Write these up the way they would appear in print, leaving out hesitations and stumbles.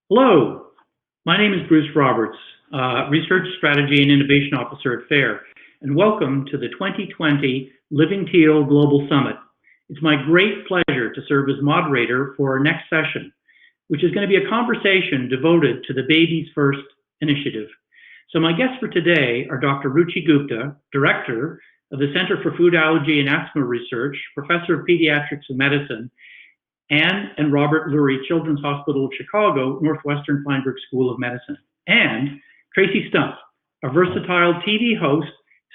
Hello, my name is Bruce Roberts, Research Strategy and Innovation Officer at FAIR, and welcome to the 2020 Living Teal Global Summit. It's my great pleasure to serve as moderator for our next session, which is going to be a conversation devoted to the Babies First initiative. So my guests for today are Dr. Ruchi Gupta, Director of the Center for Food Allergy and Asthma Research, Professor of Pediatrics and Medicine, and Robert Lurie, Children's Hospital of Chicago, Northwestern Feinberg School of Medicine, and Traci Stumpf, a versatile TV host,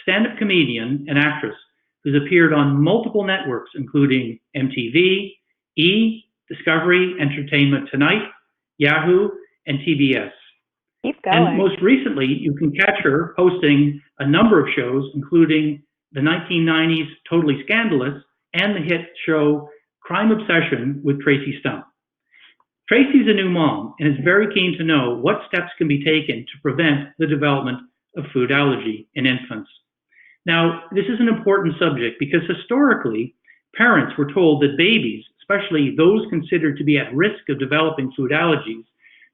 stand-up comedian, and actress who's appeared on multiple networks, including MTV, E!, Discovery, Entertainment Tonight, Yahoo, and TBS. Keep going. And most recently, you can catch her hosting a number of shows, including the 1990s Totally Scandalous and the hit show Crime Obsession with Traci Stumpf. Traci's a new mom and is very keen to know what steps can be taken to prevent the development of food allergy in infants. Now, this is an important subject because historically, parents were told that babies, especially those considered to be at risk of developing food allergies,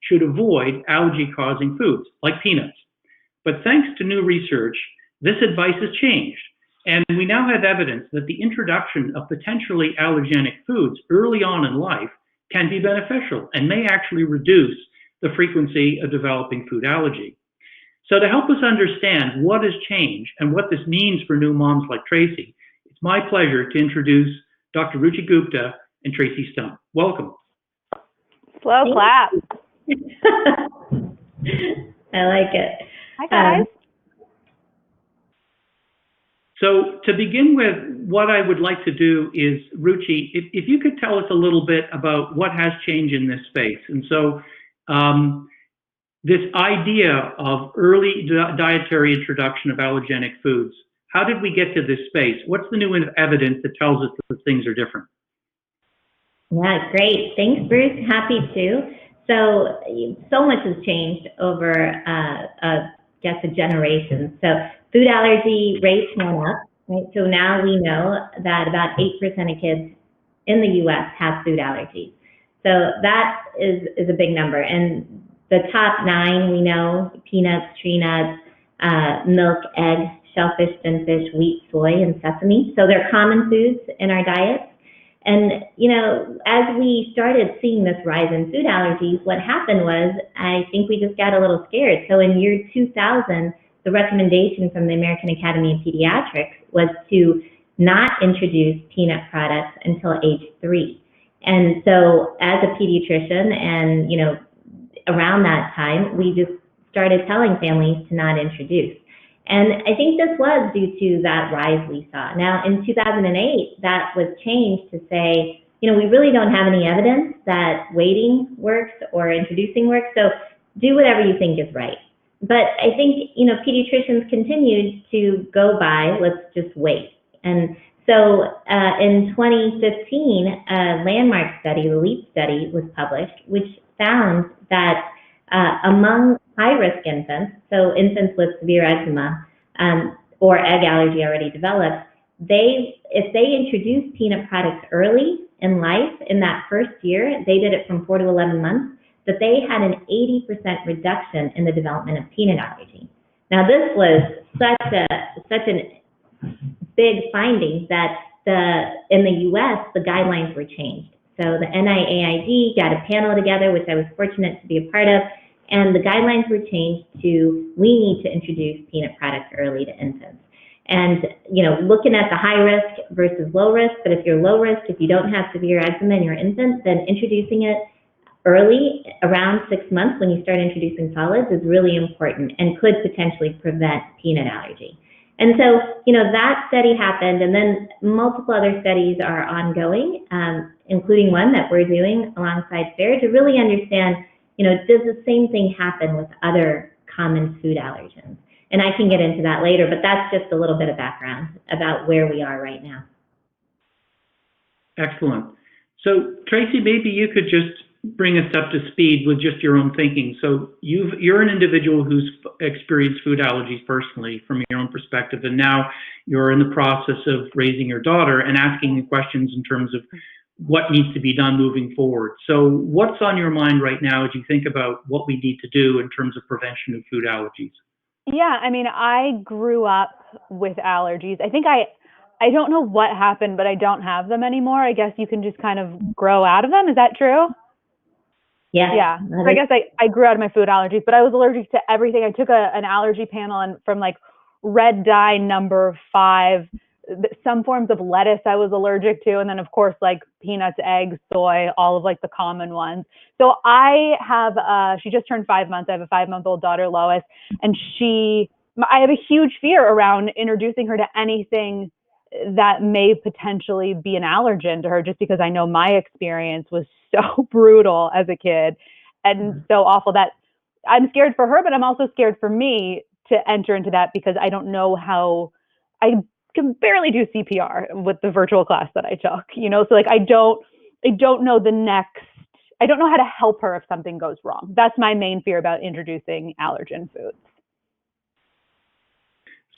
should avoid allergy-causing foods like peanuts. But thanks to new research, this advice has changed. And we now have evidence that the introduction of potentially allergenic foods early on in life can be beneficial and may actually reduce the frequency of developing food allergy. So to help us understand what has changed and what this means for new moms like Traci, it's my pleasure to introduce Dr. Ruchi Gupta and Traci Stumpf. Welcome. Slow clap. I like it. Hi, guys. So to begin with, what I would like to do is, Ruchi, if you could tell us a little bit about what has changed in this space. And so this idea of early dietary introduction of allergenic foods, how did we get to this space? What's the new evidence that tells us that things are different? Yeah, great. Thanks, Bruce. Happy to. So much has changed over, a generation. So food allergy rates went up, right? So now we know that about 8% of kids in the U.S. have food allergies. So that is a big number. And the top 9 we know: peanuts, tree nuts, milk, egg, shellfish, finfish, wheat, soy, and sesame. So they're common foods in our diets. And, you know, as we started seeing this rise in food allergies, what happened was, I think we just got a little scared. So in year 2000, the recommendation from the American Academy of Pediatrics was to not introduce peanut products until age 3. And so as a pediatrician and, you know, around that time, we just started telling families to not introduce. And I think this was due to that rise we saw. Now, in 2008, that was changed to say, you know, we really don't have any evidence that waiting works or introducing works, so do whatever you think is right. But I think, you know, pediatricians continued to go by, let's just wait. And so in 2015, a landmark study, the LEAP study, was published, which found that among high-risk infants, so infants with severe eczema or egg allergy already developed, if they introduced peanut products early in life, in that first year, they did it from 4 to 11 months, that they had an 80% reduction in the development of peanut allergy. Now, this was such a big finding that in the U.S., the guidelines were changed. So the NIAID got a panel together, which I was fortunate to be a part of, and the guidelines were changed to, we need to introduce peanut products early to infants. And, you know, looking at the high risk versus low risk, but if you're low risk, if you don't have severe eczema in your infant, then introducing it early, around 6 months when you start introducing solids, is really important and could potentially prevent peanut allergy. And so, you know, that study happened, and then multiple other studies are ongoing, including one that we're doing alongside FAIR to really understand, you know, does the same thing happen with other common food allergens? And I can get into that later, but that's just a little bit of background about where we are right now. Excellent. So, Traci, maybe you could just bring us up to speed with just your own thinking. So you're an individual who's experienced food allergies personally from your own perspective, and now you're in the process of raising your daughter and asking the questions in terms of what needs to be done moving forward. So what's on your mind right now as you think about what we need to do in terms of prevention of food allergies? Yeah, I mean, I grew up with allergies. I think I don't know what happened, but I don't have them anymore. I guess you can just kind of grow out of them. Is that true? Yeah. So I guess I grew out of my food allergies, but I was allergic to everything. I took an allergy panel, and from like red dye number 5, some forms of lettuce I was allergic to, and then of course like peanuts, eggs, soy, all of like the common ones. So I have she just turned 5 months. I have a 5-month-old daughter, Lois, and I have a huge fear around introducing her to anything that may potentially be an allergen to her, just because I know my experience was so brutal as a kid and so awful that I'm scared for her, but I'm also scared for me to enter into that, because I don't know how. I can barely do CPR with the virtual class that I took, so like I don't know I don't know how to help her if something goes wrong. That's my main fear about introducing allergen foods.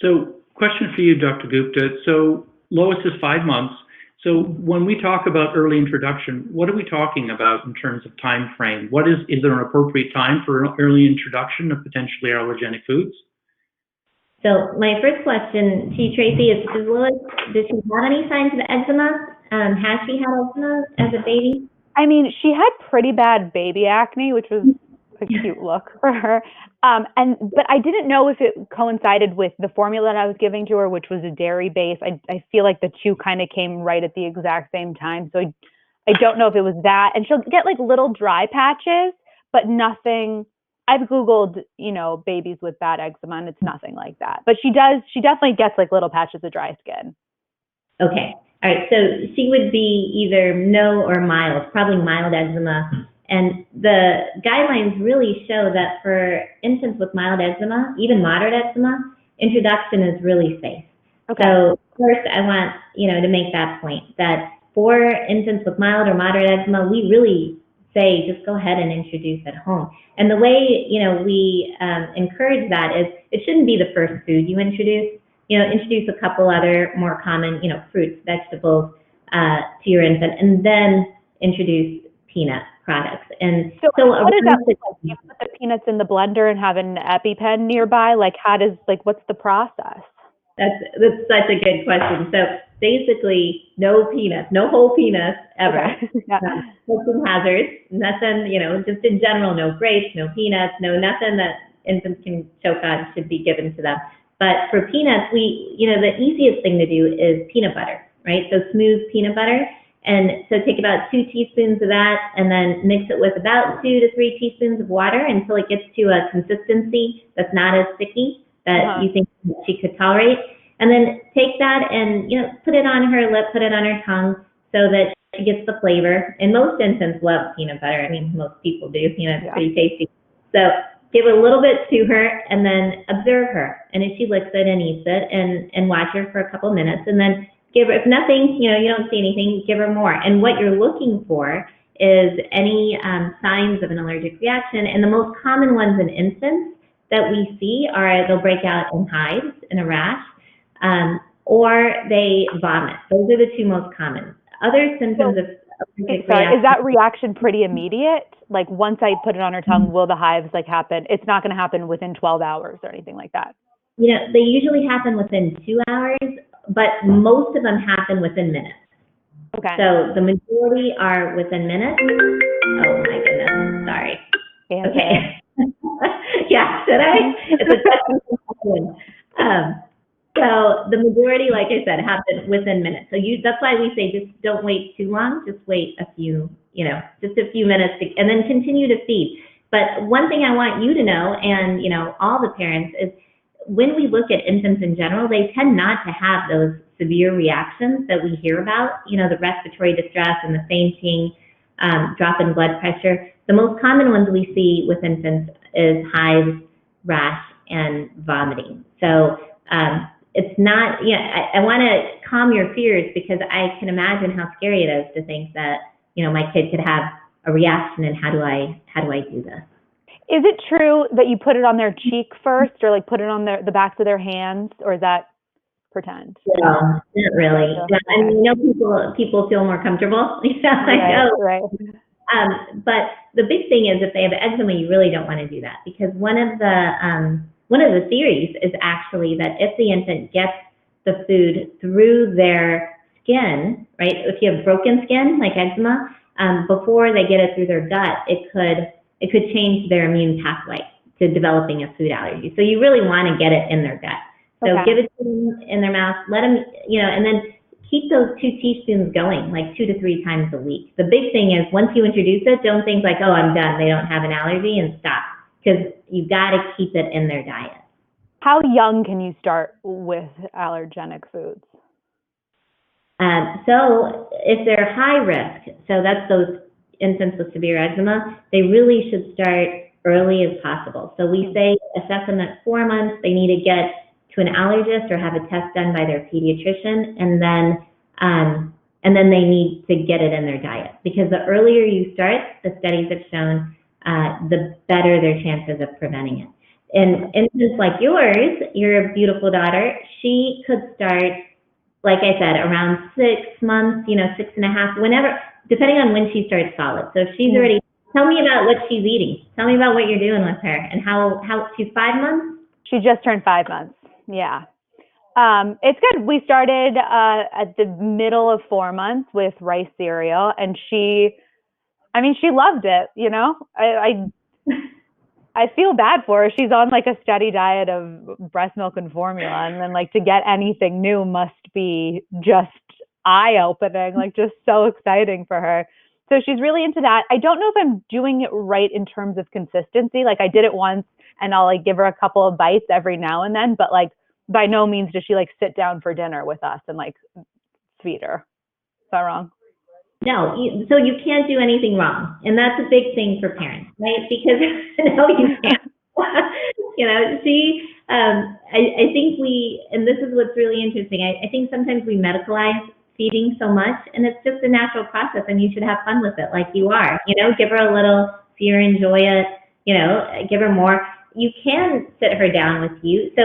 So question for you, Dr. Gupta. So Lois is 5 months. So when we talk about early introduction, what are we talking about in terms of time frame? Is there an appropriate time for an early introduction of potentially allergenic foods? So my first question to you, Traci, is Lois, does she have any signs of eczema? Has she had eczema as a baby? I mean, she had pretty bad baby acne, which was a cute look for her. But I didn't know if it coincided with the formula that I was giving to her, which was a dairy base. I feel like the two kind of came right at the exact same time. So I don't know if it was that. And she'll get like little dry patches, but nothing. I've Googled, babies with bad eczema, and it's nothing like that. But she definitely gets like little patches of dry skin. Okay. All right. So she would be either no or mild, probably mild eczema. And the guidelines really show that for infants with mild eczema, even moderate eczema, introduction is really safe. Okay. So first, I want, to make that point that for infants with mild or moderate eczema, we really say just go ahead and introduce at home. And the way, we encourage that is it shouldn't be the first food you introduce. Introduce a couple other more common, fruits, vegetables to your infant, and then introduce peanut products. And so what does that look like? You put the peanuts in the blender and have an EpiPen nearby? Like what's the process? That's such a good question. So basically, no peanuts, no whole peanuts ever. Okay. Yeah. Some hazards, nothing, just in general, no grapes, no peanuts, nothing that infants can choke on should be given to them. But for peanuts, the easiest thing to do is peanut butter, right? So smooth peanut butter. And so take about 2 teaspoons of that and then mix it with about 2 to 3 teaspoons of water until it gets to a consistency that's not as sticky that you think she could tolerate. And then take that and, put it on her lip, put it on her tongue so that she gets the flavor. And most infants love peanut butter. I mean, most people do. It's pretty tasty. So give a little bit to her and then observe her. And if she licks it and eats it and watch her for a couple minutes and then give her, if nothing, you don't see anything, give her more. And what you're looking for is any signs of an allergic reaction. And the most common ones in infants that we see are they'll break out in hives, in a rash, or they vomit. Those are the 2 most common. Other symptoms of allergic reaction. Is that reaction pretty immediate? Like once I put it on her tongue, will the hives happen? It's not going to happen within 12 hours or anything like that. They usually happen within 2 hours, but most of them happen within minutes. Okay. So the majority are within minutes. Oh my goodness, sorry. Okay. Yeah, should I? It's a question. So the majority, like I said, happen within minutes. So that's why we say just don't wait too long. Just wait a few, just a few minutes, and then continue to feed. But one thing I want you to know, and all the parents, is when we look at infants in general, they tend not to have those severe reactions that we hear about. The respiratory distress and the fainting, drop in blood pressure. The most common ones we see with infants is hives, rash, and vomiting. So it's not, I want to calm your fears because I can imagine how scary it is to think that, my kid could have a reaction, and how do I do this? Is it true that you put it on their cheek first, or put it on the backs of their hands, or is that pretend. No, not really. So, Yeah, I mean, people feel more comfortable. Right. But the big thing is, if they have eczema, you really don't want to do that, because one of the theories is actually that if the infant gets the food through their skin, right? If you have broken skin like eczema, before they get it through their gut, it could change their immune pathway to developing a food allergy. So you really want to get it in their gut. So Okay. give it to them in their mouth, let them, and then keep those 2 teaspoons going, like 2 to 3 times a week. The big thing is, once you introduce it, don't think like, oh, I'm done, they don't have an allergy, and stop, because you got to keep it in their diet. How young can you start with allergenic foods? So if they're high risk, so that's those infants with severe eczema, they really should start early as possible. So we say assess them at 4 months. They need to get to an allergist or have a test done by their pediatrician, and then they need to get it in their diet, because the earlier you start, the studies have shown, the better their chances of preventing it. In infants like yours, your beautiful daughter, she could start, like I said, around 6 months, 6.5, whenever, depending on when she starts solid. So if she's already, tell me about what she's eating. Tell me about what you're doing with her, and how she's 5 months? She just turned 5 months. Yeah. It's good. We started at the middle of 4 months with rice cereal, and she loved it, I feel bad for her. She's on like a steady diet of breast milk and formula, and then like to get anything new must be just eye-opening, like just so exciting for her. So she's really into that. I don't know if I'm doing it right in terms of consistency. Like I did it once, and I'll like give her a couple of bites every now and then, but like by no means does she like sit down for dinner with us and like feed her. Is that wrong? No, so you can't do anything wrong, and that's a big thing for parents, right? Because no, you can't. I think and this is what's really interesting. I think sometimes we medicalize feeding so much, and it's just a natural process, and you should have fun with it, like you are. Give her a little, see her enjoy it. Give her more. You can sit her down with you. So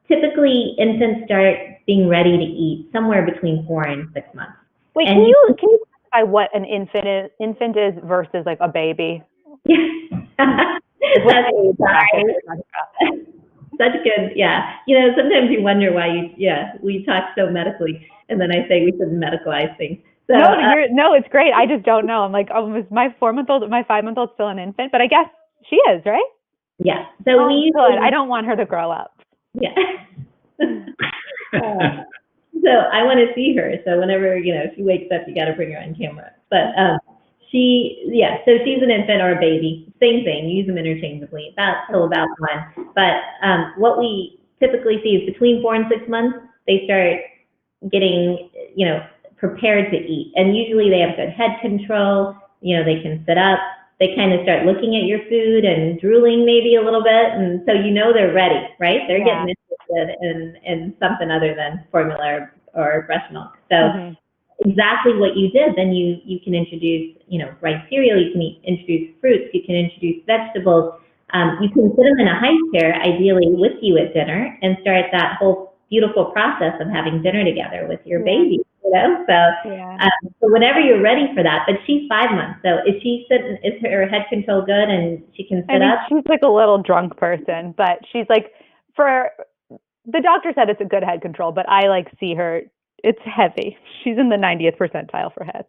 typically, infants start being ready to eat somewhere between 4 and 6 months. Wait, can you specify what an infant is versus like a baby? Such good, yeah. Sometimes you wonder why we talk so medically, and then I say we shouldn't medicalize things. So, no, it's great. I just don't know. I'm like, was my 5-month-old still an infant? But I guess she is, right? Yeah. So I don't want her to grow up. Yeah. So I want to see her. So whenever, she wakes up, you got to bring her on camera. But so she's an infant or a baby. Same thing. Use them interchangeably. Till about 1. But what we typically see is between 4 and 6 months, they start getting, prepared to eat. And usually they have good head control. They can sit up. They kind of start looking at your food and drooling maybe a little bit. And so they're ready, right? They're getting interested in something other than formula or breast milk. So exactly what you did, then you can introduce, rice cereal, you can introduce fruits, you can introduce vegetables. You can put them in a high chair, ideally with you at dinner, and start that whole beautiful process of having dinner together with your baby. So whenever you're ready for that. But she's 5 months, so is her head control good and she can sit up? She's like a little drunk person, but she's like, the doctor said it's a good head control, but I like see her, it's heavy. She's in the 90th percentile for heads.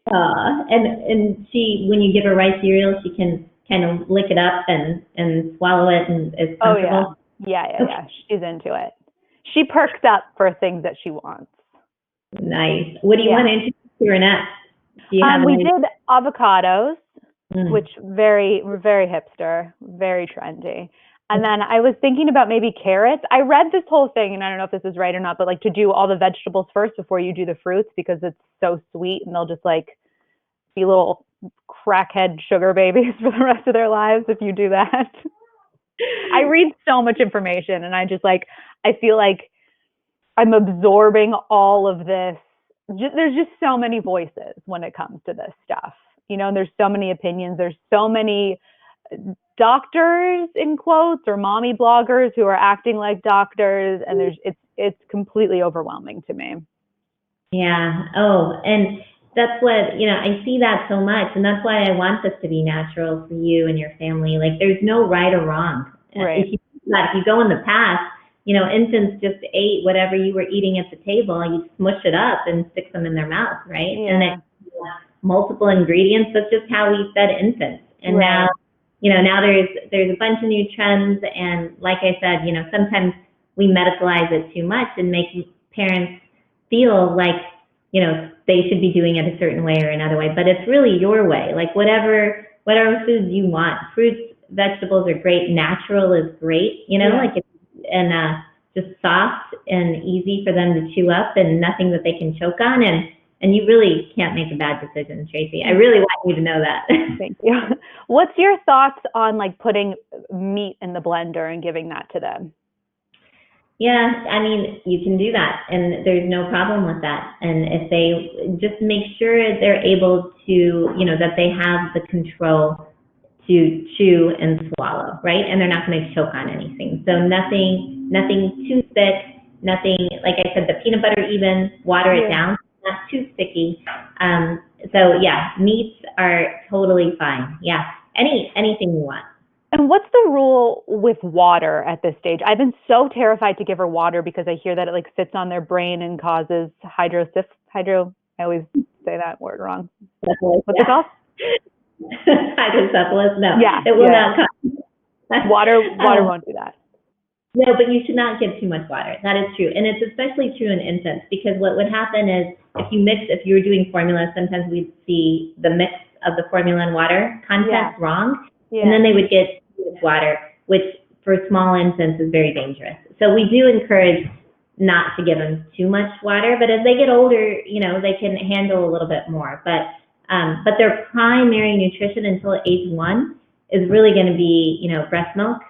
And she, when you give her rice cereal, she can kind of lick it up and swallow it and is comfortable? Oh yeah. She's into it. She perks up for things that she wants. Nice. What do you want to introduce to her next? We did avocados, which very hipster, very trendy. And then I was thinking about maybe carrots. I read this whole thing, and I don't know if this is right or not, but like to do all the vegetables first before you do the fruits, because it's so sweet and they'll just like be little crackhead sugar babies for the rest of their lives if you do that. I read so much information, and I feel like I'm absorbing all of this. There's just so many voices when it comes to this stuff, and there's so many opinions. There's so many doctors in quotes or mommy bloggers who are acting like doctors, and it's completely overwhelming to me. Yeah. Oh, and that's what, I see that so much. And that's why I want this to be natural for you and your family. Like, there's no right or wrong. Right. If you go in the past, infants just ate whatever you were eating at the table, and you smush it up and stick them in their mouth, right? Yeah. And then multiple ingredients. That's just how we fed infants. And Right. now there's a bunch of new trends. And like I said, sometimes we medicalize it too much and make parents feel like, they should be doing it a certain way or another way. But it's really your way. Like, whatever foods you want. Fruits, vegetables are great. Natural is great, Yeah. just soft and easy for them to chew up, and nothing that they can choke on. And you really can't make a bad decision, Traci. I really want you to know that. Thank you. What's your thoughts on like putting meat in the blender and giving that to them? Yeah, I mean, you can do that, and there's no problem with that. And if they just make sure they're able to, that they have the control to chew and swallow, right? And they're not going to choke on anything. So nothing too thick, nothing, like I said, the peanut butter even, water it down, not too sticky. So yeah, meats are totally fine. Yeah, anything you want. And what's the rule with water at this stage? I've been so terrified to give her water because I hear that it like sits on their brain and causes I always say that word wrong. What's it called? Hydrocephalus? No. Yeah. It will not cause. Water won't do that. No, but you should not give too much water. That is true. And it's especially true in infants, because what would happen is if you were doing formula, sometimes we'd see the mix of the formula and water content wrong. Yeah. And then they would get too much water, which for small infants is very dangerous. So we do encourage not to give them too much water, but as they get older, they can handle a little bit more. But their primary nutrition until age 1 is really going to be, breast milk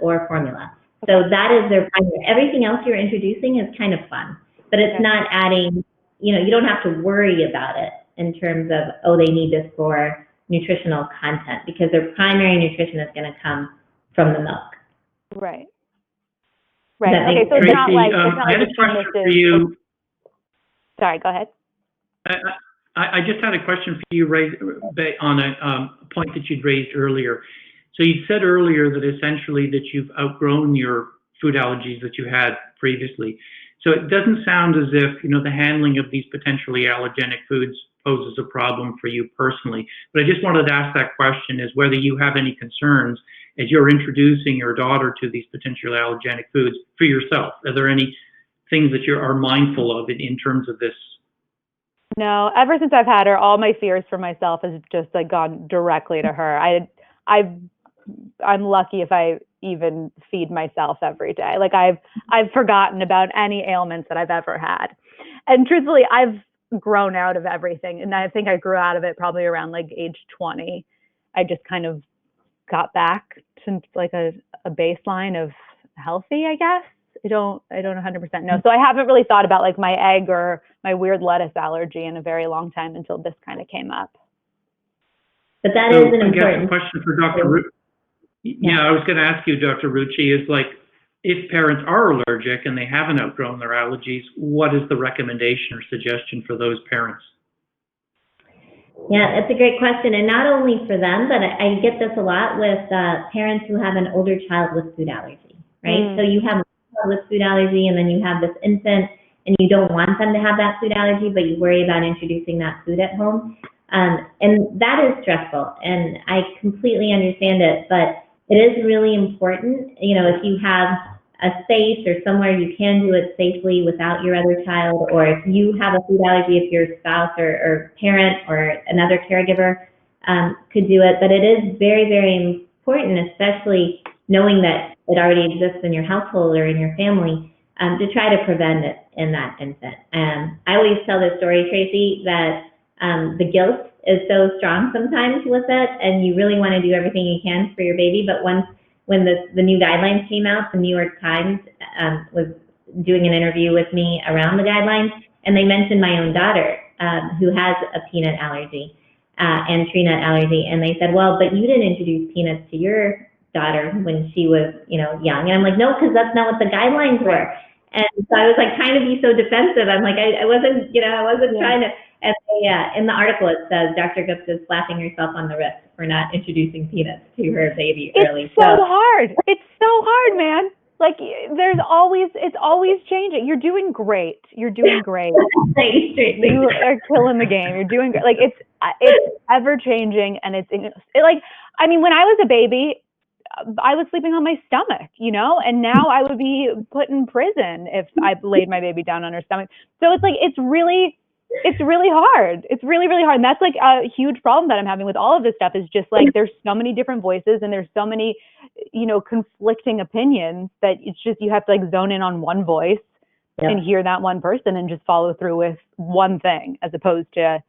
or formula. So that is their primary. Everything else you're introducing is kind of fun, but it's not adding, you don't have to worry about it in terms of, oh, they need this for nutritional content, because their primary nutrition is going to come from the milk. Right. Okay, so it's not like I had a question for you. Sorry, go ahead. I just had a question for you raised on a point that you'd raised earlier. So you said earlier that essentially that you've outgrown your food allergies that you had previously. So it doesn't sound as if, the handling of these potentially allergenic foods poses a problem for you personally. But I just wanted to ask that question, is whether you have any concerns as you're introducing your daughter to these potentially allergenic foods for yourself. Are there any things that you are mindful of in terms of this? No, ever since I've had her, all my fears for myself has just like gone directly to her. I'm lucky if I even feed myself every day. Like I've forgotten about any ailments that I've ever had. And truthfully, I've grown out of everything. And I think I grew out of it probably around like age 20. I just kind of got back to like a baseline of healthy, I guess. I don't 100% know. So I haven't really thought about like my egg or my weird lettuce allergy in a very long time until this kind of came up. But that is an important I guess a question for Dr. Ruchi. Yeah, I was going to ask you, Dr. Ruchi, is like, if parents are allergic and they haven't outgrown their allergies, what is the recommendation or suggestion for those parents? Yeah, that's a great question. And not only for them, but I get this a lot with parents who have an older child with food allergy, right? So you have a child with food allergy, and then you have this infant, and you don't want them to have that food allergy, but you worry about introducing that food at home. And that is stressful, and I completely understand it, but it is really important, if you have a space or somewhere you can do it safely without your other child, or if you have a food allergy, if your spouse or parent or another caregiver could do it. But it is very, very important, especially knowing that it already exists in your household or in your family, to try to prevent it in that infant. I always tell this story, Traci, that the guilt is so strong sometimes with it, and you really want to do everything you can for your baby. But when the new guidelines came out, the New York Times was doing an interview with me around the guidelines, and they mentioned my own daughter who has a peanut allergy and tree nut allergy, and they said, well, but you didn't introduce peanuts to your daughter when she was young. And I'm like, no, because that's not what the guidelines were. And so I was like trying to be so defensive. I'm like, I wasn't, trying to. And in the article it says Dr. Gupta is slapping herself on the wrist for not introducing peanuts to her baby early. It's so hard. It's so hard, man. Like it's always changing. You're doing great. You're doing great. You are killing the game. You're doing great. Like it's ever changing, and it's like, I mean, when I was a baby, I was sleeping on my stomach, and now I would be put in prison if I laid my baby down on her stomach. So it's like, it's really hard. It's really, really hard. And that's like a huge problem that I'm having with all of this stuff, is just like, there's so many different voices and there's so many, conflicting opinions that it's just, you have to like zone in on one voice and hear that one person and just follow through with one thing, as opposed to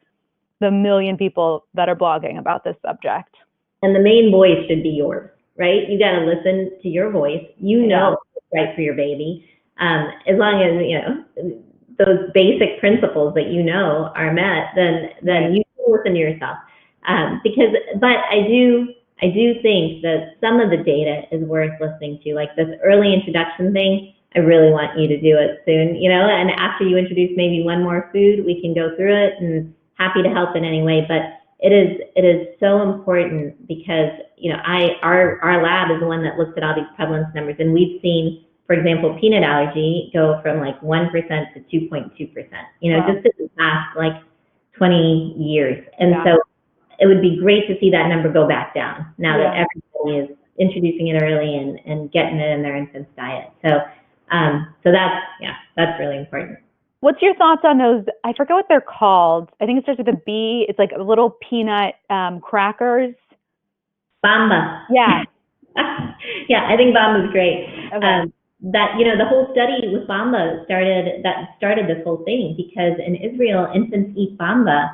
the million people that are blogging about this subject. And the main voice should be yours, right? You got to listen to your voice. What's right for your baby. As long as, those basic principles that are met, then you can listen to yourself. But I do think that some of the data is worth listening to, like this early introduction thing. I really want you to do it soon, and after you introduce maybe one more food, we can go through it, and happy to help in any way. But it is so important because, our lab is the one that looks at all these prevalence numbers, and we've seen, for example, peanut allergy go from like 1% to 2.2%, wow. Just in the past like 20 years. And so it would be great to see that number go back down now that everybody is introducing it early and getting it in their infant's diet. So that's really important. What's your thoughts on those? I forget what they're called. I think it starts with a B. It's like little peanut crackers. Bamba. Yeah. Yeah, I think Bamba's great. Okay. The whole study with Bamba started this whole thing, because in Israel, infants eat Bamba,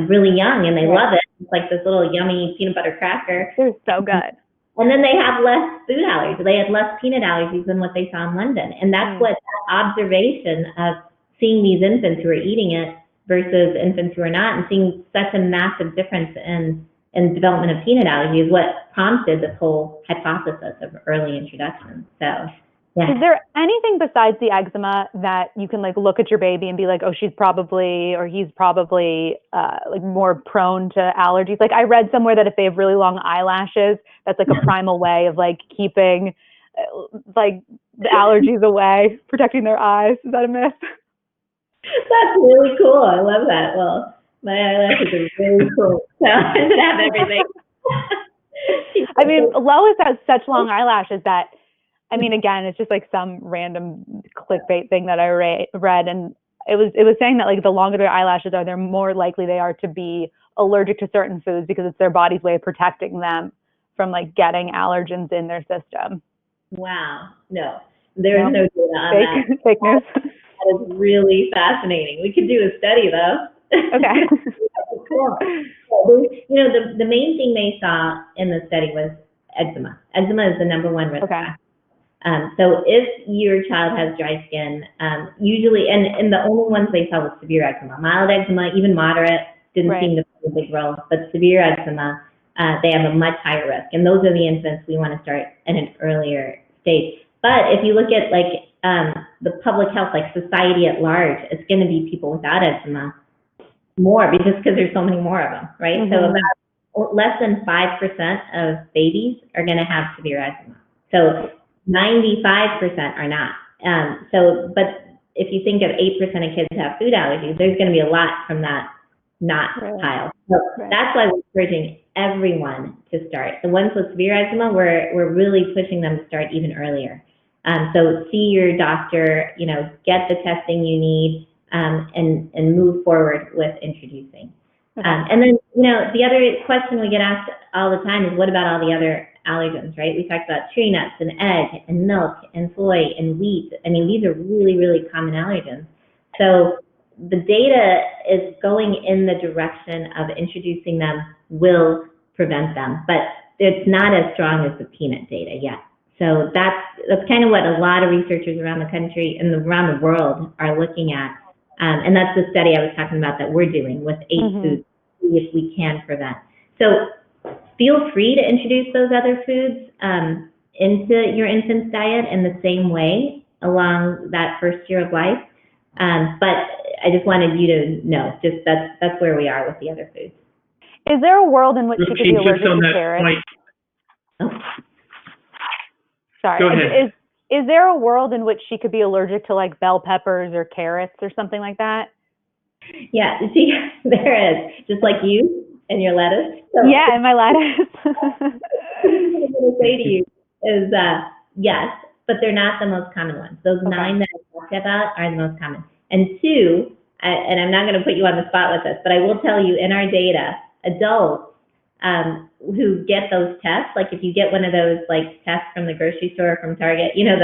really young, and they love it. It's like this little yummy peanut butter cracker. They're so good. And then they have less food allergies. They had less peanut allergies than what they saw in London. And that's what that observation of seeing these infants who are eating it versus infants who are not, and seeing such a massive difference in development of peanut allergy is what prompted this whole hypothesis of early introduction. So, yeah. Is there anything besides the eczema that you can like look at your baby and be like, oh, she's probably, or he's probably like more prone to allergies? Like I read somewhere that if they have really long eyelashes, that's like a primal way of like keeping like the allergies away, protecting their eyes. Is that a myth? That's really cool. I love that. Well, my eyelashes are really cool. So I should have everything. I mean, Lois has such long eyelashes that, I mean, again, it's just like some random clickbait thing that I read, and it was saying that like the longer their eyelashes are, the more likely they are to be allergic to certain foods, because it's their body's way of protecting them from like getting allergens in their system. Wow. No, there's no data on that. Fake news. That is really fascinating. We could do a study though. Okay. Cool. The main thing they saw in the study was eczema. Eczema is the number one risk factor. So if your child has dry skin, usually, and the only ones they saw was severe eczema. Mild eczema, even moderate, didn't seem to play a big role, but severe eczema, they have a much higher risk. And those are the infants we want to start at an earlier stage. But if you look at like the public health, like society at large, it's going to be people without eczema more, because there's so many more of them, right? Mm-hmm. So about less than 5% of babies are going to have severe eczema. So 95% are not. But if you think of 8% of kids have food allergies, there's going to be a lot from that not pile. So that's why we're encouraging everyone to start. The ones with severe eczema, we're really pushing them to start even earlier. So see your doctor, get the testing you need, and move forward with introducing. Okay. And then, the other question we get asked all the time is, what about all the other allergens, right? We talked about tree nuts and egg and milk and soy and wheat. I mean, these are really, really common allergens. So the data is going in the direction of introducing them will prevent them, but it's not as strong as the peanut data yet. So that's kind of what a lot of researchers around the country and around the world are looking at. And that's the study I was talking about that we're doing with 8 foods, if we can prevent. So feel free to introduce those other foods into your infant's diet in the same way along that first year of life. But I just wanted you to know, just that's where we are with the other foods. Is there a world in which she could be allergic to carrots? Oh. Sorry. Go ahead. Is there a world in which she could be allergic to like bell peppers or carrots or something like that? Yeah, see, there is, just like you and your lettuce. So, yeah, and my lettuce. what I'm going to say to you is yes, but they're not the most common ones. Those 9 that I talked about are the most common. And 2, and I'm not going to put you on the spot with this, but I will tell you in our data, adults who get those tests, like if you get one of those like tests from the grocery store or from Target, you know,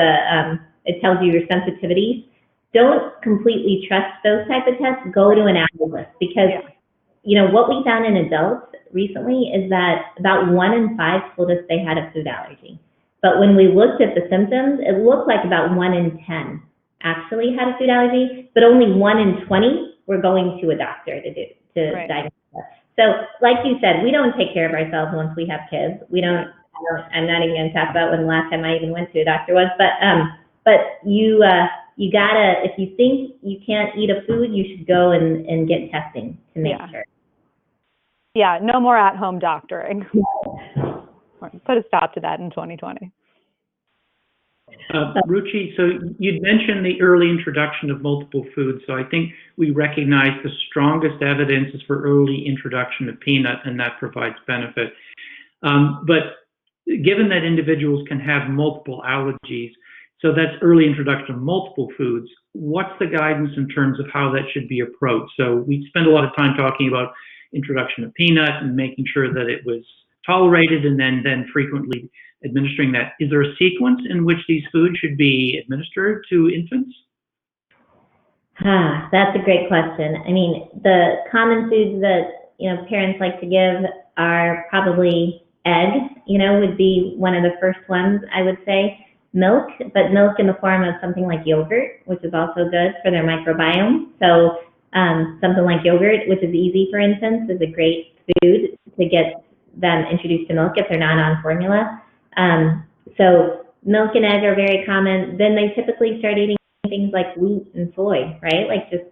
it tells you your sensitivities. Don't completely trust those type of tests. Go to an allergist because, you know, what we found in adults recently is that about 1 in 5 told us they had a food allergy. But when we looked at the symptoms, it looked like about 1 in 10 actually had a food allergy, but only 1 in 20 were going to a doctor to diagnose it. So, like you said, we don't take care of ourselves once we have kids. We don't. I'm not even going to talk about when the last time I even went to a doctor was. But you gotta, if you think you can't eat a food, you should go and get testing to make sure. Yeah, no more at-home doctoring. Put a stop to that in 2020. Ruchi, so you'd mentioned the early introduction of multiple foods. So I think we recognize the strongest evidence is for early introduction of peanut, and that provides benefit. But given that individuals can have multiple allergies, so that's early introduction of multiple foods, what's the guidance in terms of how that should be approached? So we spend a lot of time talking about introduction of peanut and making sure that it was tolerated and then frequently administering that. Is there a sequence in which these foods should be administered to infants? That's a great question. I mean, the common foods that, you know, parents like to give are probably eggs, you know, would be one of the first ones, I would say. Milk, but milk in the form of something like yogurt, which is also good for their microbiome. So something like yogurt, which is easy for infants, is a great food to get them introduced to milk if they're not on formula. So milk and egg are very common. Then they typically start eating things like wheat and soy, right? Like just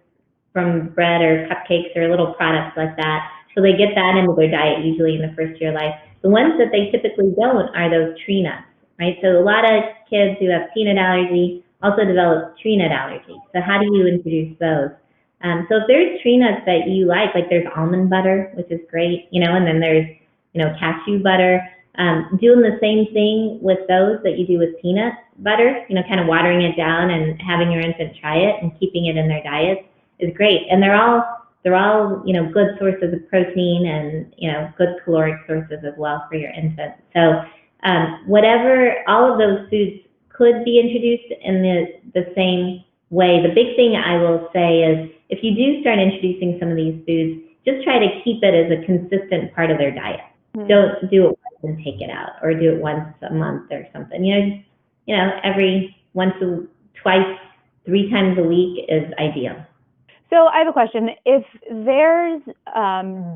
from bread or cupcakes or little products like that. So they get that into their diet usually in the first year of life. The ones that they typically don't are those tree nuts, right? So a lot of kids who have peanut allergy also develop tree nut allergy. So how do you introduce those? So if there's tree nuts that you like there's almond butter, which is great, you know, and then there's, you know, cashew butter. Doing the same thing with those that you do with peanut butter, you know, kind of watering it down and having your infant try it and keeping it in their diets is great. And they're all, you know, good sources of protein and, you know, good caloric sources as well for your infant. So all of those foods could be introduced in the same way. The big thing I will say is if you do start introducing some of these foods, just try to keep it as a consistent part of their diet. Mm-hmm. Don't do it once and take it out, or do it once a month or something. You know, every twice, 3 times a week is ideal. So I have a question. If there's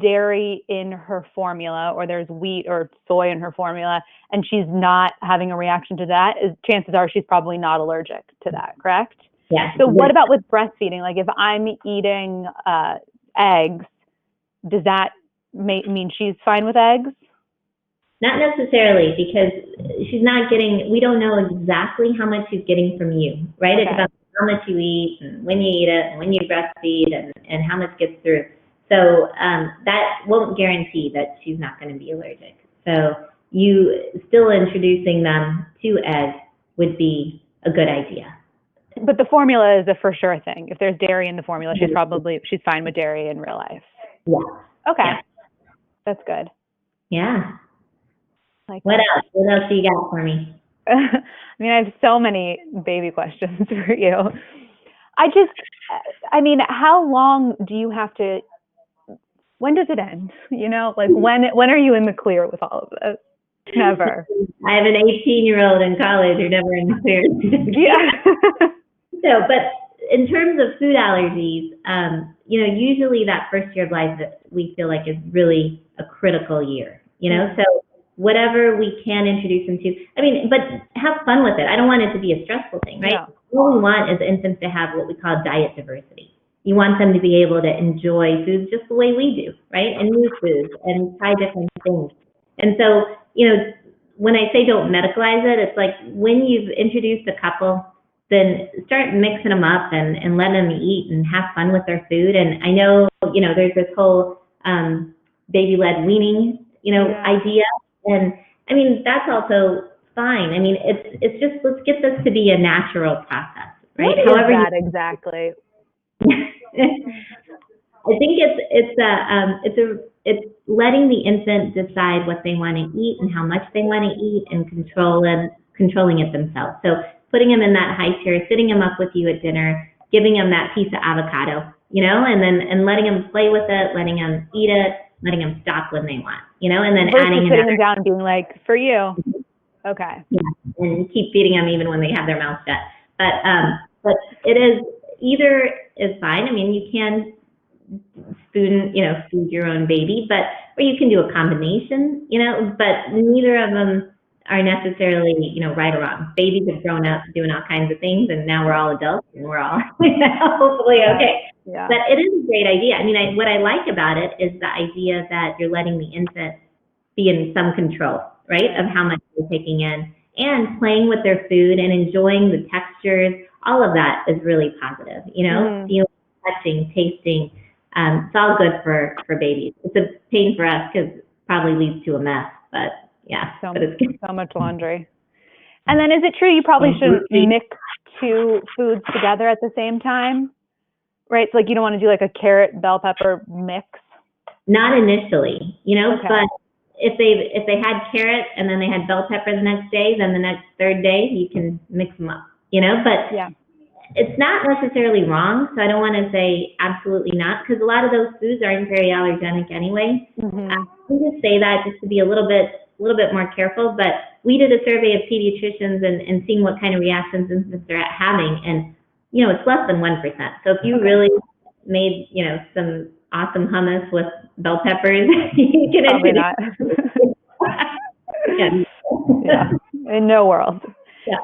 dairy in her formula, or there's wheat or soy in her formula, and she's not having a reaction to that, chances are she's probably not allergic to that, correct? Yeah. So what about with breastfeeding? Like if I'm eating eggs, does that mean she's fine with eggs? Not necessarily, because she's not getting, we don't know exactly how much she's getting from you, right? Okay. It's about how much you eat and when you eat it and when you breastfeed and how much gets through. So that won't guarantee that she's not going to be allergic. So you still introducing them to eggs would be a good idea. But the formula is a for sure thing. If there's dairy in the formula, she's fine with dairy in real life. Yeah. Okay. Yeah. That's good. Yeah. What else? What else do you got for me? I mean, I have so many baby questions for you. How long do you have to, when does it end? You know, like when are you in the clear with all of this? Never. I have an 18-year-old in college who never in the clear. Yeah. So, but in terms of food allergies, you know, usually that first year of life that we feel like is really a critical year, you know, so whatever we can introduce them to, but have fun with it. I don't want it to be a stressful thing, right? all we want is infants to have what we call diet diversity. You want them to be able to enjoy foods just the way we do, right? And new foods and try different things. And so, when I say don't medicalize it, it's like when you've introduced a couple, then start mixing them up and letting them eat and have fun with their food. And I know, there's this whole baby-led weaning, idea. And I mean, that's also fine. I mean, it's just, let's get this to be a natural process, right? What is that exactly? I think it's letting the infant decide what they want to eat and how much they want to eat and controlling it themselves. So putting them in that high chair, sitting them up with you at dinner, giving them that piece of avocado, and letting them play with it, letting them eat it, letting them stop when they want, and then adding sitting them down and being like, for you. Okay. Yeah, and keep feeding them even when they have their mouth shut. But it is, either is fine. I mean, you can feed your own baby, or you can do a combination, but neither of them are necessarily, right or wrong. Babies have grown up doing all kinds of things, and now we're all adults, and we're all hopefully okay. Yeah. But it is a great idea. I mean, what I like about it is the idea that you're letting the infant be in some control, right, of how much they're taking in, and playing with their food and enjoying the textures. All of that is really positive, feeling, touching, tasting. It's all good for babies. It's a pain for us because it probably leads to a mess, but yeah. But it's good. So much laundry. And then is it true you probably shouldn't mix two foods together at the same time? Right? So like you don't want to do like a carrot, bell pepper mix? Not initially, okay. But if they had carrot and then they had bell pepper the next day, then the next third day you can mix them up, but yeah. It's not necessarily wrong, so I don't want to say absolutely not, because a lot of those foods aren't very allergenic anyway. Mm-hmm. I just say that just to be a little bit more careful, but we did a survey of pediatricians and seeing what kind of reactions infants are having, and it's less than 1%. So if you really made some awesome hummus with bell peppers, you can probably not. Yeah, in no world. Yeah.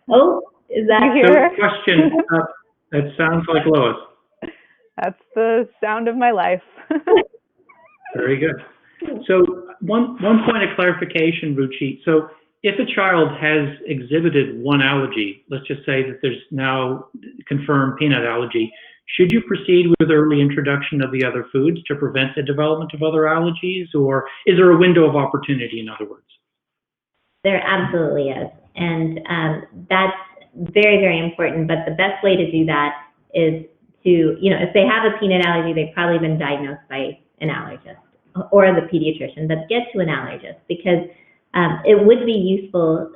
Oh. Is that your question? That sounds like Lois. That's the sound of my life. Very good. So one point of clarification, Ruchi. So if a child has exhibited one allergy, let's just say that there's now confirmed peanut allergy, should you proceed with early introduction of the other foods to prevent the development of other allergies, or is there a window of opportunity, in other words? There absolutely is, and that's very, very important. But the best way to do that is to, if they have a peanut allergy, they've probably been diagnosed by an allergist or the pediatrician, but get to an allergist, because it would be useful,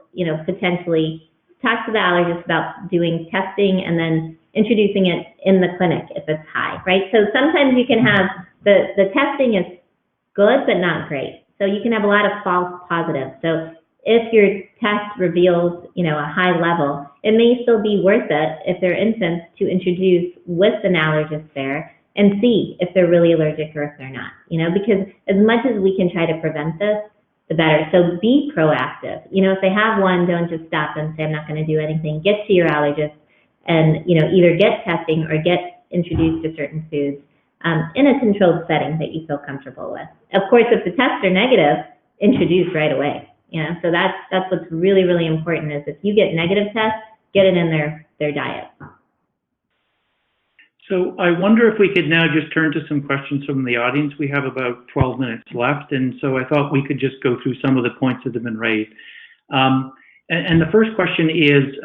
potentially talk to the allergist about doing testing and then introducing it in the clinic if it's high, right? So sometimes you can have, the testing is good, but not great. So you can have a lot of false positives. So if your test reveals, a high level, it may still be worth it if they're infants to introduce with an allergist there and see if they're really allergic or if they're not, because as much as we can try to prevent this, the better. So be proactive. If they have one, don't just stop and say, I'm not going to do anything. Get to your allergist and, either get testing or get introduced to certain foods in a controlled setting that you feel comfortable with. Of course, if the tests are negative, introduce right away. So that's what's really, really important, is if you get negative tests, get it in their diet. So I wonder if we could now just turn to some questions from the audience. We have about 12 minutes left, and so I thought we could just go through some of the points that have been raised. And the first question is,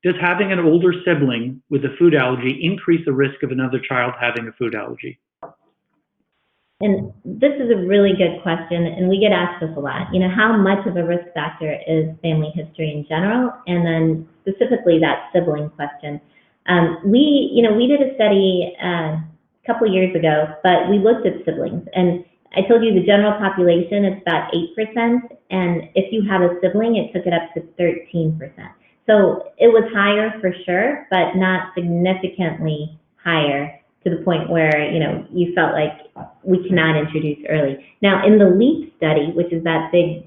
does having an older sibling with a food allergy increase the risk of another child having a food allergy? And this is a really good question, and we get asked this a lot. How much of a risk factor is family history in general, and then specifically that sibling question. We did a study a couple years ago, but we looked at siblings, and I told you the general population is about 8%, and if you have a sibling, it took it up to 13%. So it was higher for sure, but not significantly higher to the point where, you felt like we cannot introduce early. Now, in the LEAP study, which is that big,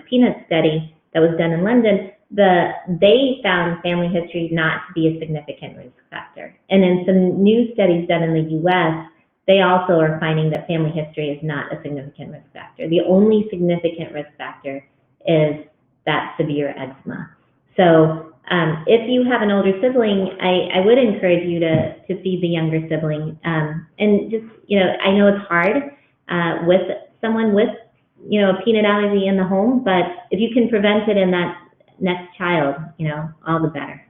peanut study that was done in London, they found family history not to be a significant risk factor. And in some new studies done in the U.S., they also are finding that family history is not a significant risk factor. The only significant risk factor is that severe eczema. So if you have an older sibling, I would encourage you to feed the younger sibling. And just, I know it's hard with someone with, a peanut allergy in the home, but if you can prevent it in that next child, all the better.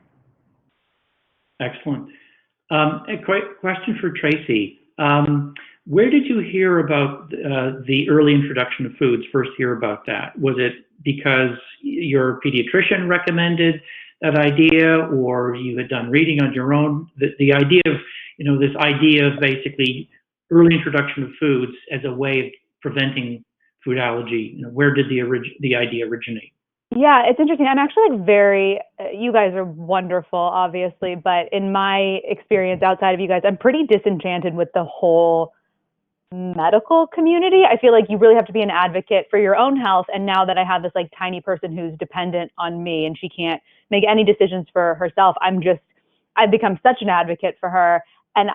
Excellent. A question for Traci. Where did you hear about the early introduction of foods, first hear about that? Was it because your pediatrician recommended that idea, or you had done reading on your own? The idea of, this idea of basically early introduction of foods as a way of preventing food allergy, where did the idea originate? Yeah, it's interesting. I'm actually you guys are wonderful, obviously, but in my experience outside of you guys, I'm pretty disenchanted with the whole medical community. I feel like you really have to be an advocate for your own health. And now that I have this tiny person who's dependent on me and she can't make any decisions for herself, I've become such an advocate for her. And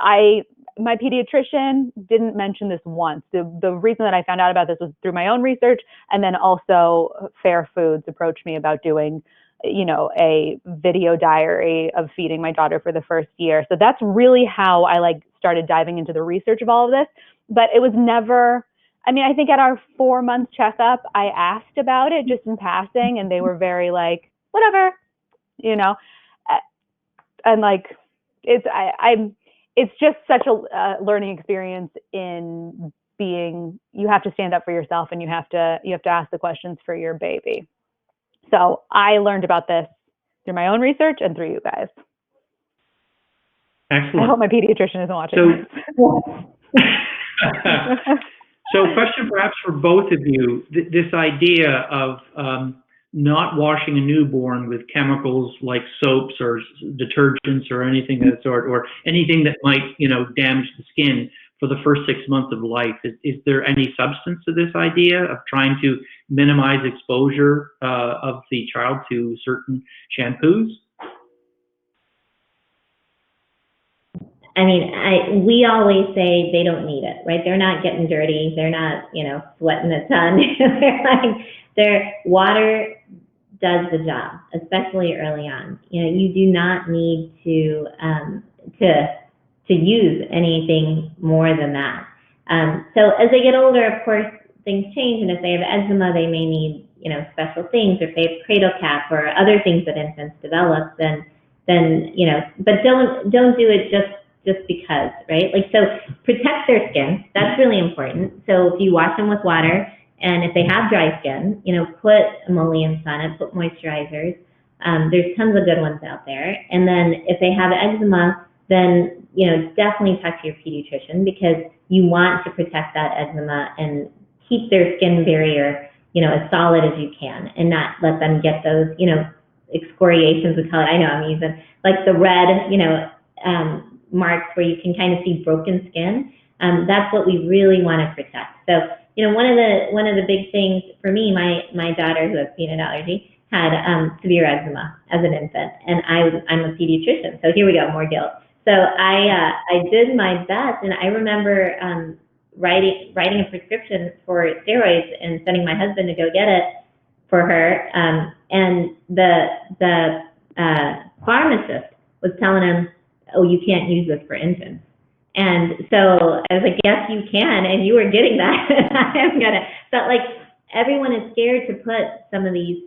my pediatrician didn't mention this once. The reason that I found out about this was through my own research, and then also Fair Foods approached me about doing, a video diary of feeding my daughter for the first year. So that's really how I started diving into the research of all of this. But it was never, I think at our 4-month checkup, I asked about it just in passing, and they were very whatever, and it's just such a learning experience in being, you have to stand up for yourself, and you have to ask the questions for your baby. So I learned about this through my own research and through you guys. Excellent. I hope my pediatrician isn't watching this. So question perhaps for both of you, this idea of not washing a newborn with chemicals like soaps or detergents or anything of that sort, or anything that might, damage the skin for the first 6 months of life. Is there any substance to this idea of trying to minimize exposure of the child to certain shampoos? We always say they don't need it, right? They're not getting dirty. They're not, sweating a ton. Their water does the job, especially early on. You do not need to use anything more than that. So as they get older, of course, things change, and if they have eczema, they may need, special things, or if they have cradle cap or other things that infants develop, then but don't do it just because, right? So protect their skin. That's really important. So if you wash them with water, and if they have dry skin, put emollients on it, put moisturizers. There's tons of good ones out there. And then if they have eczema, then, definitely talk to your pediatrician, because you want to protect that eczema and keep their skin barrier, as solid as you can, and not let them get those, excoriations, we call it. I know I'm using the red, marks where you can kind of see broken skin. That's what we really want to protect. So, one of the big things for me, my daughter who has peanut allergy had severe eczema as an infant, and I'm a pediatrician, so here we go, more guilt. So I did my best, and I remember writing a prescription for steroids and sending my husband to go get it for her, and the pharmacist was telling him, "Oh, you can't use this for infants." And so I was like, "Yes, you can," and you were getting that. I'm gonna. But everyone is scared to put some of these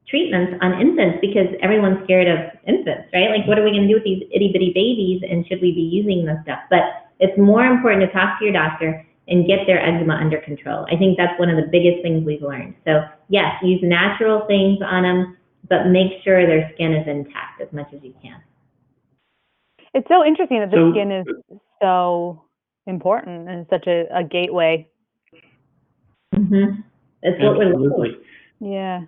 treatments on infants because everyone's scared of infants, right? What are we gonna do with these itty bitty babies, and should we be using this stuff? But it's more important to talk to your doctor and get their eczema under control. I think that's one of the biggest things we've learned. So yes, use natural things on them, but make sure their skin is intact as much as you can. It's so interesting that the skin is so important and such a gateway. Mm-hmm. It's what we're looking for. Yeah.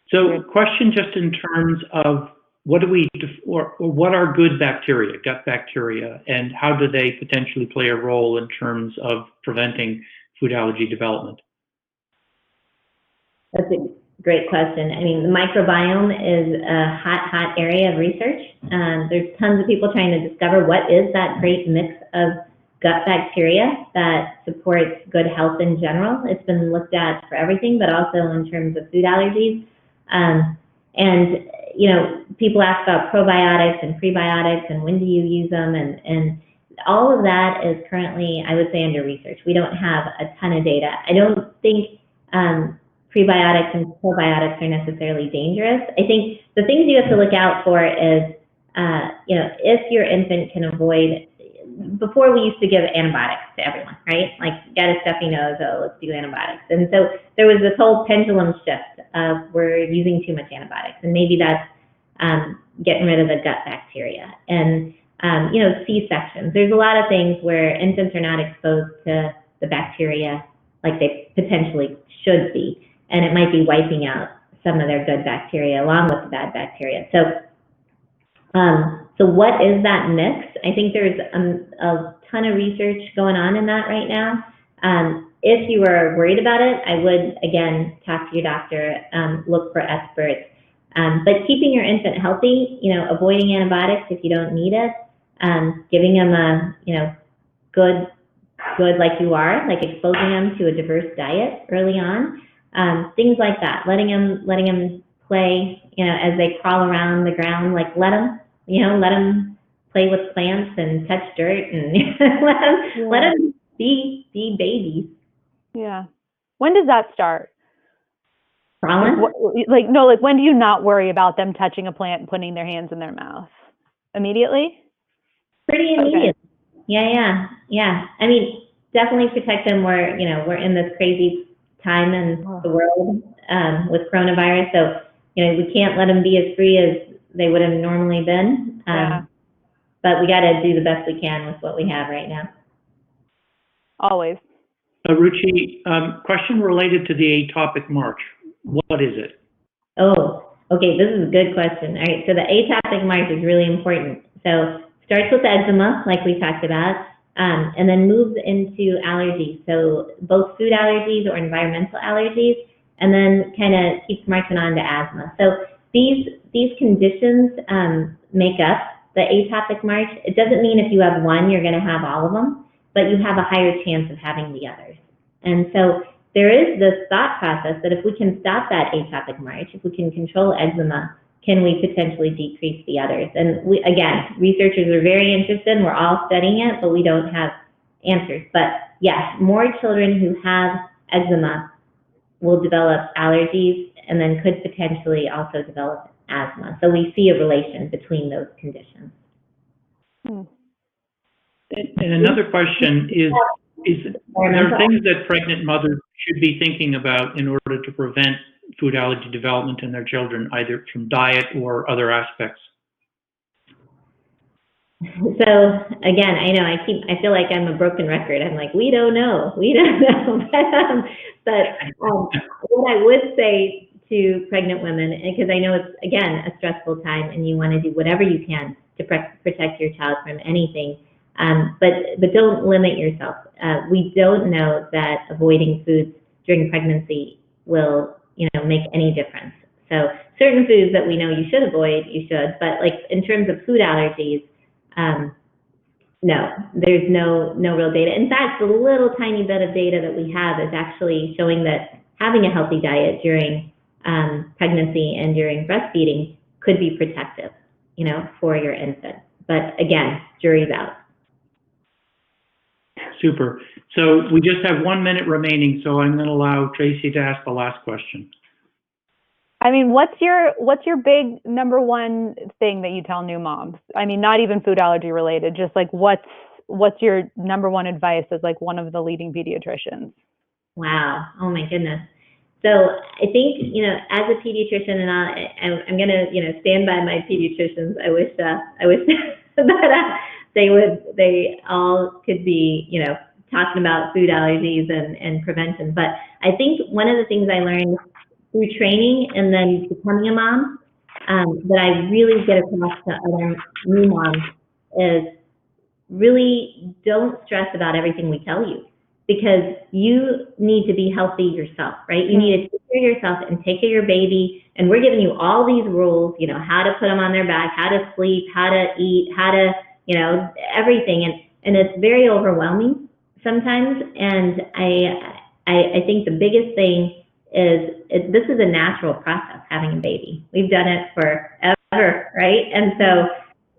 So question just in terms of what are good bacteria, gut bacteria, and how do they potentially play a role in terms of preventing food allergy development? That's Great question. I mean, the microbiome is a hot area of research. There's tons of people trying to discover what is that great mix of gut bacteria that supports good health in general. It's been looked at for everything, but also in terms of food allergies. And, you know, people ask about probiotics and prebiotics and when do you use them, and all of that is currently, I would say, under research. We don't have a ton of data. I don't think prebiotics and probiotics are necessarily dangerous. I think the things you have to look out for is, you know, if your infant can avoid, before we used to give antibiotics to everyone, right? Like, got a stuffy nose, oh, let's do antibiotics. And so there was this whole pendulum shift of we're using too much antibiotics, and maybe that's getting rid of the gut bacteria. And, you know, C-sections. There's a lot of things where infants are not exposed to the bacteria like they potentially should be, and it might be wiping out some of their good bacteria along with the bad bacteria. So, so what is that mix? I think there's a ton of research going on in that right now. If you are worried about it, I would, again, talk to your doctor, look for experts. But keeping your infant healthy, you know, avoiding antibiotics if you don't need it, giving them a, you know, good like you are, like exposing them to a diverse diet early on, things like that. Letting them play, you know, as they crawl around the ground, like let them play with plants and touch dirt, and let them be babies. Yeah. When does that start? Crawling? Like when do you not worry about them touching a plant and putting their hands in their mouth? Immediately? Pretty immediate. Okay. Yeah. I mean, definitely protect them. We're in this crazy time in the world with coronavirus, so, you know, we can't let them be as free as they would have normally been. But we got to do the best we can with what we have right now. Always. Ruchi, question related to the atopic march. What is it? Oh, okay. This is a good question. All right. So the atopic march is really important. So starts with eczema, like we talked about, and then moves into allergies. So both food allergies or environmental allergies, and then kind of keeps marching on to asthma. So these conditions make up the atopic march. It doesn't mean if you have one, you're going to have all of them, but you have a higher chance of having the others. And so there is this thought process that if we can stop that atopic march, if we can control eczema, can we potentially decrease the others? And we, again, researchers are very interested, and we're all studying it, but we don't have answers. But yes, more children who have eczema will develop allergies and then could potentially also develop asthma. So we see a relation between those conditions. And another question is there things that pregnant mothers should be thinking about in order to prevent food allergy development in their children, either from diet or other aspects? So again, I know I feel like I'm a broken record. I'm like, we don't know. But what I would say to pregnant women, because I know it's, again, a stressful time and you want to do whatever you can to protect your child from anything, but don't limit yourself. We don't know that avoiding foods during pregnancy will, make any difference. So certain foods that we know you should avoid, you should, but like in terms of food allergies, no, there's no real data. In fact, the little tiny bit of data that we have is actually showing that having a healthy diet during pregnancy and during breastfeeding could be protective, for your infant. But again, jury's out. Super. So we just have 1 minute remaining, so I'm going to allow Traci to ask the last question. I mean, what's your big number one thing that you tell new moms? I mean, not even food allergy related, just like what's your number one advice as like one of the leading pediatricians? Wow. Oh my goodness. So I think, as a pediatrician, and I'm going to stand by my pediatricians. I wish that they all could be, talking about food allergies and prevention. But I think one of the things I learned through training and then becoming a mom, that I really get across to other new moms is really don't stress about everything we tell you, because you need to be healthy yourself, right? You need to take care of yourself and take care of your baby. And we're giving you all these rules, you know, how to put them on their back, how to sleep, how to eat, how to, you know, everything. And it's very overwhelming sometimes. And I think the biggest thing is this is a natural process, having a baby. We've done it forever, right? And so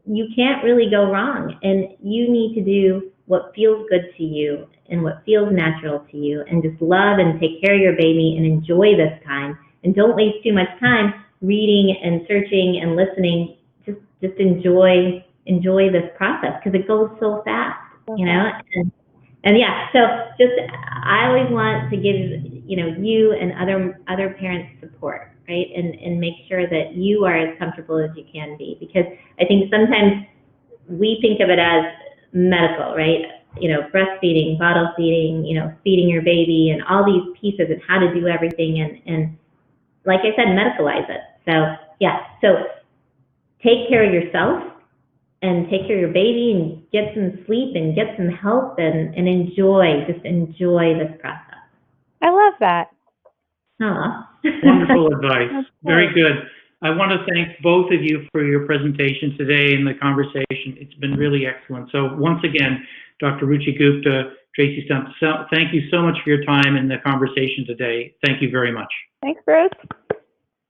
you can't really go wrong. And you need to do what feels good to you and what feels natural to you, and just love and take care of your baby and enjoy this time. And don't waste too much time reading and searching and listening. Just enjoy this process, because it goes so fast, you know. And yeah, so just I always want to give, you know, you and other parents support, right? And make sure that you are as comfortable as you can be, because I think sometimes we think of it as medical, right? You know, breastfeeding, bottle feeding, you know, feeding your baby, and all these pieces, and how to do everything, and like I said, medicalize it. So yeah, so take care of yourself and take care of your baby, and get some sleep and get some help, and enjoy this process. I love that. Wonderful advice. Very good. I want to thank both of you for your presentation today and the conversation. It's been really excellent. So once again, Dr. Ruchi Gupta, Traci Stumpf, thank you so much for your time and the conversation today. Thank you very much. Thanks, Bruce.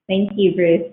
Thank you, Bruce.